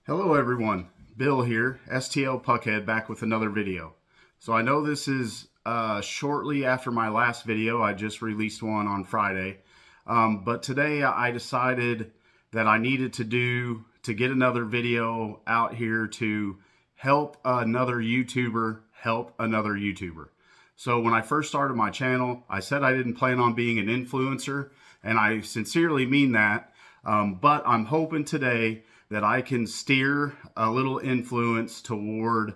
Hello everyone, Bill here, STL Puckhead, back with another video. So I know this is shortly after my last video. I just released one on Friday. But today I decided that I needed to get another video out here to help another YouTuber help another YouTuber. So when I first started my channel, I said I didn't plan on being an influencer, and I sincerely mean that. But I'm hoping today that I can steer a little influence toward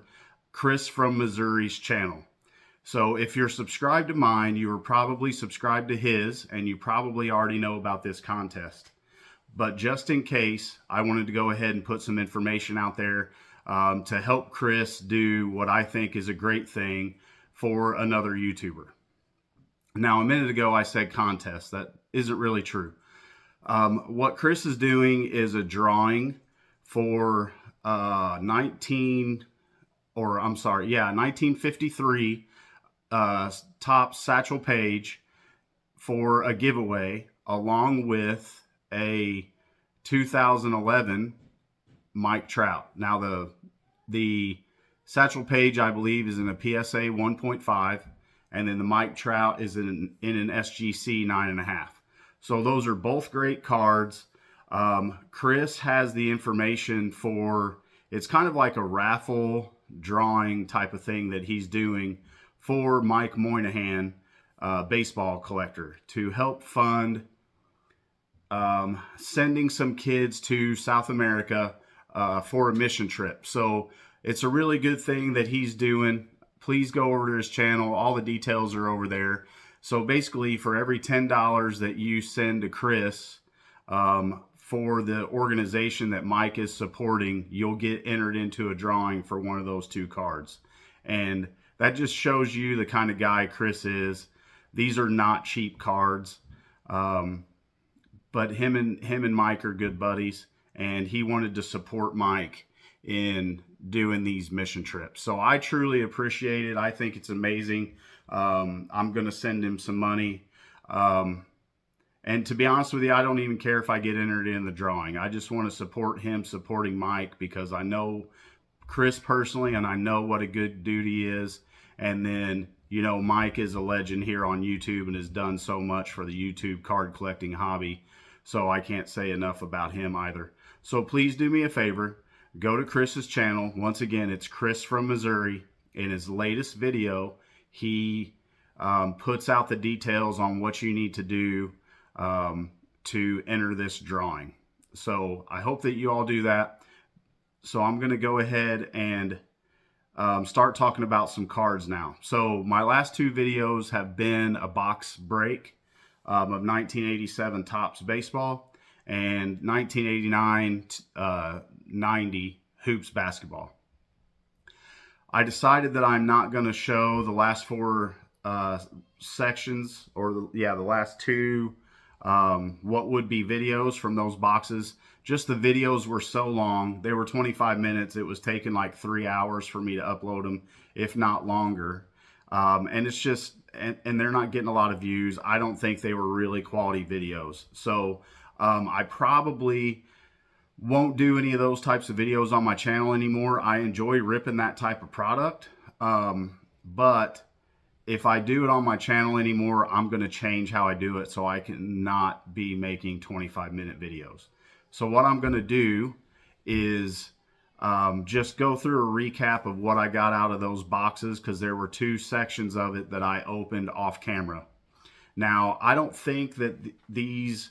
Chris from Missouri's channel. So if you're subscribed to mine, you are probably subscribed to his, and you probably already know about this contest. But just in case, I wanted to go ahead and put some information out there to help Chris do what I think is a great thing for another YouTuber. Now, a minute ago, I said contest. That isn't really true. What Chris is doing is a drawing for 1953 Topps Satchel Paige for a giveaway, along with a 2011 Mike Trout. Now the Satchel Paige, I believe, is in a PSA 1.5, and then the Mike Trout is in an SGC 9.5. So those are both great cards. Chris has the information for, it's kind of like a raffle drawing type of thing that he's doing for Mike Moynihan, baseball collector, to help fund sending some kids to South America for a mission trip. So it's a really good thing that he's doing. Please go over to his channel. All the details are over there. So basically, for every $10 that you send to Chris for the organization that Mike is supporting, you'll get entered into a drawing for one of those two cards. And that just shows you the kind of guy Chris is. These are not cheap cards, but him and Mike are good buddies, and he wanted to support Mike in doing these mission trips. So I truly appreciate it. I think it's amazing. I'm going to send him some money. And to be honest with you, I don't even care if I get entered in the drawing. I just want to support him supporting Mike, because I know Chris personally, and I know what a good dude he is. And then, you know, Mike is a legend here on YouTube and has done so much for the YouTube card collecting hobby. So I can't say enough about him either. So please do me a favor. Go to Chris's channel. Once again, it's Chris from Missouri. In his latest video, he puts out the details on what you need to do to enter this drawing. So I hope that you all do that. So I'm going to go ahead and start talking about some cards now. So my last two videos have been a box break of 1987 Topps Baseball and 1989-90 Hoops Basketball. I decided that I'm not going to show the last four sections, or the last two what would be videos from those boxes. Just the videos were so long. They were 25 minutes. It was taking like 3 hours for me to upload them, if not longer. And it's just, and they're not getting a lot of views. I don't think they were really quality videos. So I probably won't do any of those types of videos on my channel anymore. I enjoy ripping that type of product. But if I do it on my channel anymore, I'm going to change how I do it so I can not be making 25-minute videos. So what I'm going to do is just go through a recap of what I got out of those boxes, because there were two sections of it that I opened off camera. Now, I don't think that these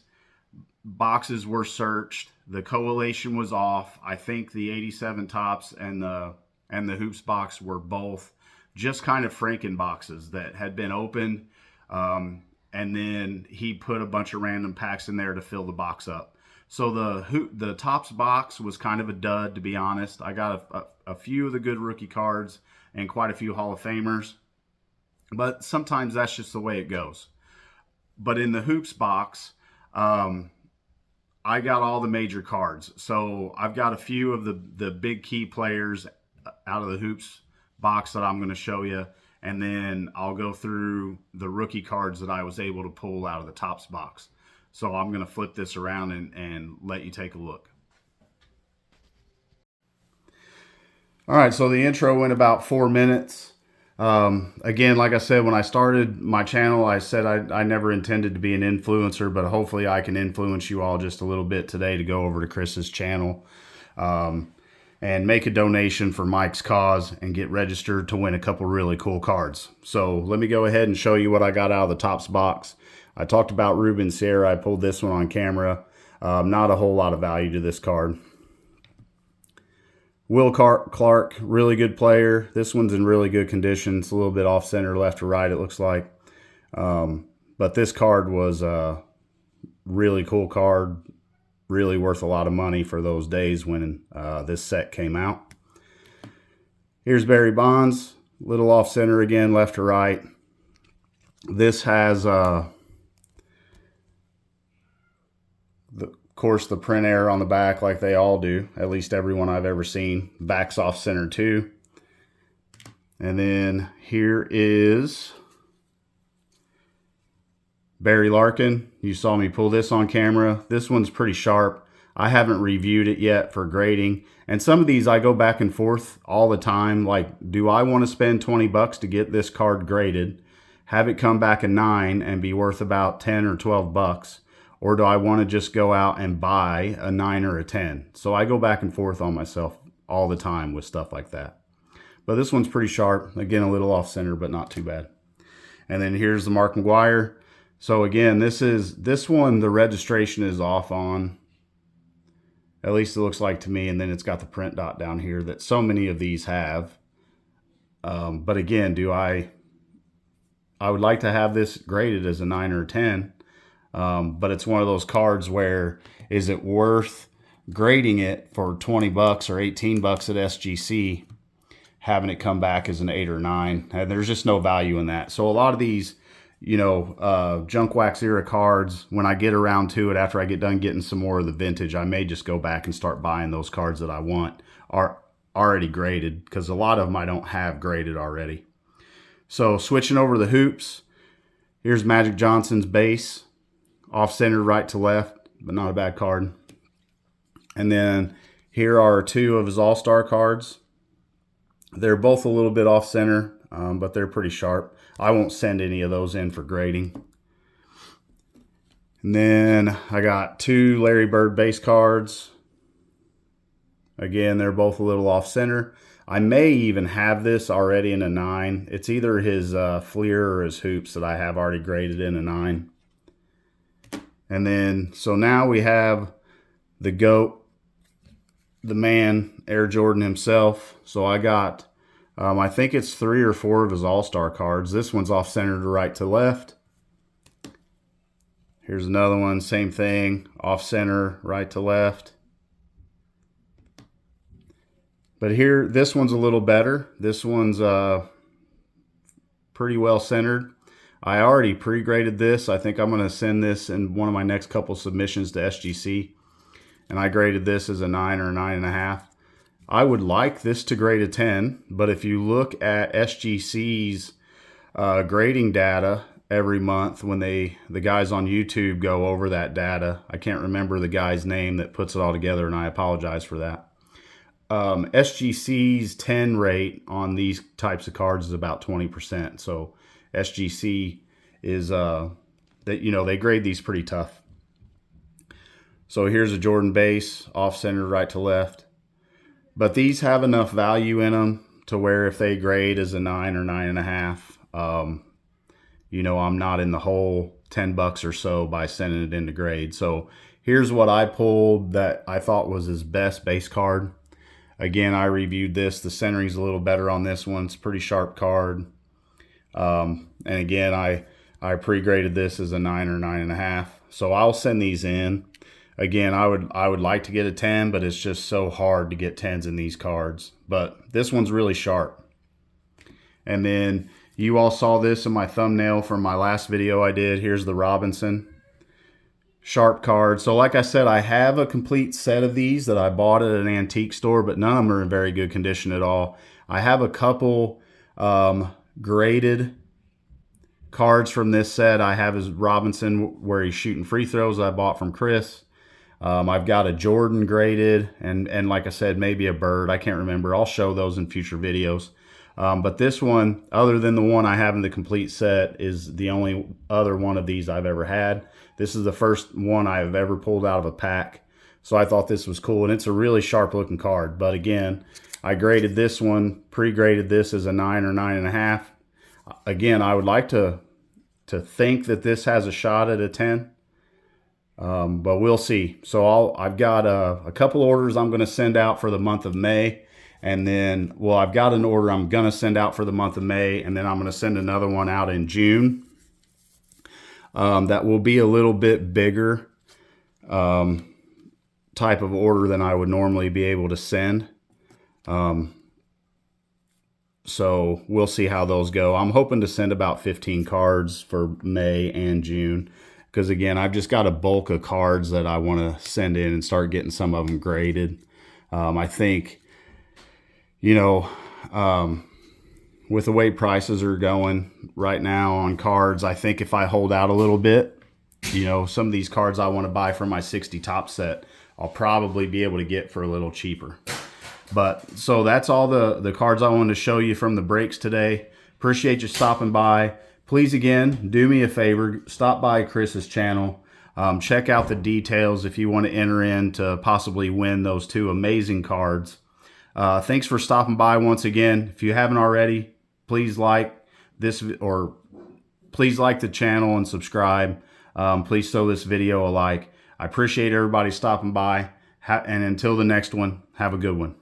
boxes were searched. The correlation was off. I think the 87 Topps and the Hoops box were both just kind of Franken boxes that had been opened, and then he put a bunch of random packs in there to fill the box up. So the Topps box was kind of a dud, to be honest. I got a few of the good rookie cards and quite a few Hall of Famers, but sometimes that's just the way it goes. But in the Hoops box, I got all the major cards. So I've got a few of the big key players out of the Hoops box that I'm going to show you, and then I'll go through the rookie cards that I was able to pull out of the Topps box. So I'm going to flip this around and let you take a look. All right, so the intro went about 4 minutes. Again, like I said, when I started my channel, I said I never intended to be an influencer, but hopefully I can influence you all just a little bit today to go over to Chris's channel and make a donation for Mike's cause and get registered to win a couple really cool cards. So let me go ahead and show you what I got out of the Topps box. I talked about Ruben Sierra. I pulled this one on camera. Not a whole lot of value to this card. Will Clark, really good player. This one's in really good condition. It's a little bit off center, left to right, it looks like. But this card was a really cool card. Really worth a lot of money for those days when this set came out. Here's Barry Bonds. Little off center again, left to right. This has, of course, the print error on the back like they all do. At least everyone I've ever seen. Back's off center too. And then here is Barry Larkin. You saw me pull this on camera. This one's pretty sharp. I haven't reviewed it yet for grading. And some of these I go back and forth all the time. Like, do I want to spend 20 bucks to get this card graded, have it come back a 9 and be worth about 10 or 12 bucks? Or do I want to just go out and buy a 9 or a 10? So I go back and forth on myself all the time with stuff like that. But this one's pretty sharp. Again, a little off center, but not too bad. And then here's the Mark McGwire. So again, this one, the registration is off on. At least it looks like to me. And then it's got the print dot down here that so many of these have. But again, I would like to have this graded as a 9 or a 10. But it's one of those cards where, is it worth grading it for 20 bucks or 18 bucks at SGC, having it come back as an 8 or 9? And there's just no value in that. So a lot of these, you know, junk wax era cards, when I get around to it, after I get done getting some more of the vintage, I may just go back and start buying those cards that I want are already graded, because a lot of them I don't have graded already. So switching over to the hoops, here's Magic Johnson's base. Off center, right to left, but not a bad card. And then here are 2 of his all-star cards. They're both a little bit off center, but they're pretty sharp. I won't send any of those in for grading. And then I got 2 Larry Bird base cards. Again, they're both a little off center. I may even have this already in a 9. It's either his Fleer or his hoops that I have already graded in a 9. And then, so now we have the GOAT, the man, Air Jordan himself. So I got, I think it's 3 or 4 of his all-star cards. This one's off center to right to left. Here's another one, same thing, off center, right to left. But here, this one's a little better. This one's pretty well centered. I already pre-graded this. I think I'm going to send this in one of my next couple submissions to SGC. And I graded this as a 9 or a 9.5. I would like this to grade a 10, but if you look at SGC's grading data every month, when the guys on YouTube go over that data, I can't remember the guy's name that puts it all together, and I apologize for that. SGC's 10 rate on these types of cards is about 20%. So SGC is that, you know, they grade these pretty tough. So here's a Jordan base, off center, right to left. But these have enough value in them to where if they grade as a 9 or 9.5, you know, I'm not in the hole 10 bucks or so by sending it into grade. So here's what I pulled that I thought was his best base card. Again, I reviewed this. The centering's a little better on this one. It's a pretty sharp card. And again, I pre-graded this as a 9 or 9.5. So I'll send these in. Again, I would like to get a 10, but it's just so hard to get 10s in these cards. But this one's really sharp. And then you all saw this in my thumbnail from my last video I did. Here's the Robinson. Sharp card. So like I said, I have a complete set of these that I bought at an antique store, but none of them are in very good condition at all. I have a couple graded cards from this set. I have his Robinson where he's shooting free throws I bought from Chris. I've got a Jordan graded, and like I said, maybe a Bird. I can't remember. I'll show those in future videos. But this one, other than the one I have in the complete set, is the only other one of these I've ever had. This is the first one I've ever pulled out of a pack. So I thought this was cool, and it's a really sharp looking card. But again, I graded this one, pre-graded this as a 9 or 9.5. Again, I would like to think that this has a shot at a 10. But we'll see. So I've got a couple orders I'm going to send out for the month of May. And then, well, I've got an order I'm going to send out for the month of May. And then I'm going to send another one out in June. That will be a little bit bigger type of order than I would normally be able to send. So we'll see how those go. I'm hoping to send about 15 cards for May and June. Because again, I've just got a bulk of cards that I want to send in and start getting some of them graded. I think, you know, with the way prices are going right now on cards, I think if I hold out a little bit, you know, some of these cards I want to buy for my 60 Topps set, I'll probably be able to get for a little cheaper. But so that's all the cards I wanted to show you from the breaks today. Appreciate you stopping by. Please, again, do me a favor, stop by Chris's channel. Check out the details if you want to enter in to possibly win those 2 amazing cards. Thanks for stopping by once again. If you haven't already, please like this, or please like the channel and subscribe. Please throw this video a like. I appreciate everybody stopping by. And until the next one, have a good one.